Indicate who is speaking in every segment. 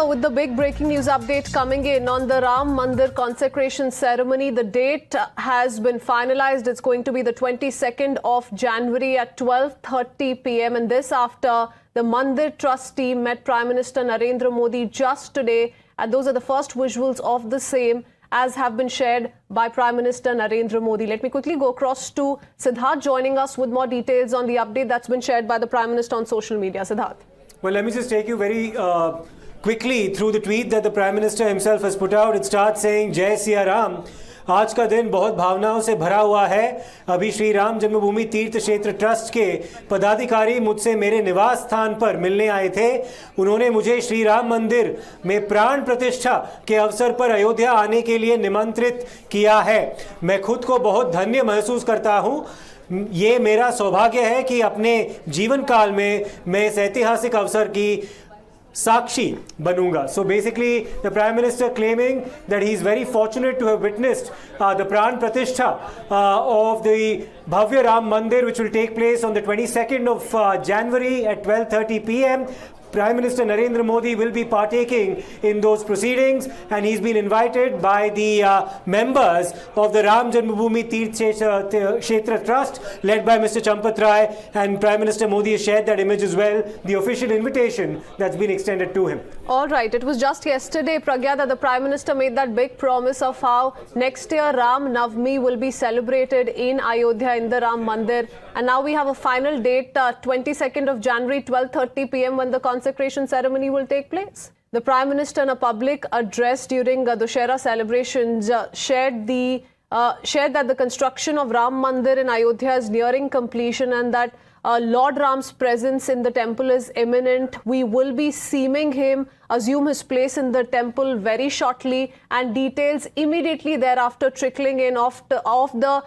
Speaker 1: with the big breaking news update coming in on the Ram Mandir Consecration ceremony. The date has been finalized. It's going to be the 22nd of January at 12:30 p.m. And this after the Mandir Trust team met Prime Minister Narendra Modi just today. And those are the first visuals of the same as have been shared by Prime Minister Narendra Modi. Let me quickly go across to Siddharth joining us with more details on the update that's been shared by the Prime Minister on social media. Siddharth.
Speaker 2: Well, let me just take you very quickly through the tweet that the Prime Minister himself has put out. It starts saying, Jai Siya Ram. आज का दिन बहुत भावनाओं से भरा हुआ है। अभी श्री राम जन्मभूमि तीर्थ क्षेत्र ट्रस्ट के पदाधिकारी मुझसे मेरे निवास स्थान पर मिलने आए थे। उन्होंने मुझे श्री राम मंदिर में प्राण प्रतिष्ठा के अवसर पर अयोध्या आने के लिए निमंत्रित किया है। मैं खुद को बहुत धन्य महसूस करता हूँ। ये मेरा सौभाग्य है कि अपने जीवन काल में मैं इस ऐतिहासिक अवसर की साक्षी बनूंगा. So basically the Prime Minister claiming that he is very fortunate to have witnessed the Pran Pratishtha of the Bhavya Ram Mandir, which will take place on the 22nd of January at 12:30 p.m. Prime Minister Narendra Modi will be partaking in those proceedings, and he's been invited by the members of the Ram Janmabhoomi Tirth Kshetra Trust, led by Mr. Champat Rai, and Prime Minister Modi has shared that image as well, the official invitation that's been extended to him.
Speaker 1: All right, it was just yesterday, Pragya, that the Prime Minister made that big promise of how next year Ram Navami will be celebrated in Ayodhya in the Ram Mandir, and now we have a final date, 22nd of January, 12:30 p.m. when the consecration ceremony will take place. The Prime Minister, in a public address during Dussehra celebrations, shared that the construction of Ram Mandir in Ayodhya is nearing completion, and that Lord Ram's presence in the temple is imminent. We will be seeing him assume his place in the temple very shortly, and details immediately thereafter trickling in of the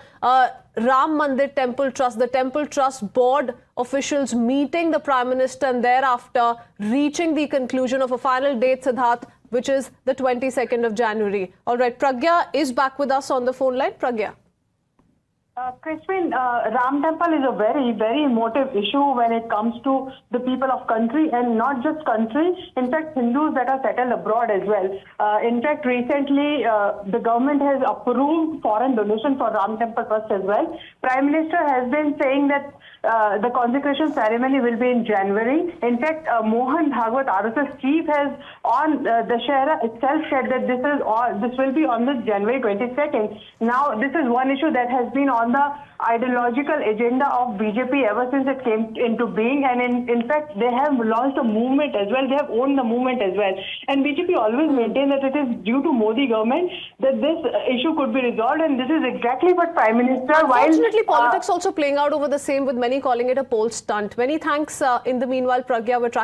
Speaker 1: Ram Mandir Temple Trust, the Temple Trust board officials meeting the Prime Minister, and thereafter reaching the conclusion of a final date, Siddharth, which is the 22nd of January. All right, Pragya is back with us on the phone line. Pragya.
Speaker 3: Crispin, Ram Temple is a very, very emotive issue when it comes to the people of country, and not just country, in fact Hindus that are settled abroad as well. In fact, recently the government has approved foreign donation for Ram Temple Trust as well. Prime Minister has been saying that the consecration ceremony will be in January. In fact, Mohan Bhagwat, RSS chief, has on Dussehra itself said that this will be on the January 22nd. Now, this is one issue that has been on the ideological agenda of BJP ever since it came into being, and in fact they have launched a movement as well. They have owned the movement as well, and BJP always maintained that it is due to Modi government that this issue could be resolved, and this is exactly what Prime Minister.
Speaker 1: Unfortunately, politics also playing out over the same, with many calling it a poll stunt. Many thanks. In the meanwhile, Pragya, we're tracking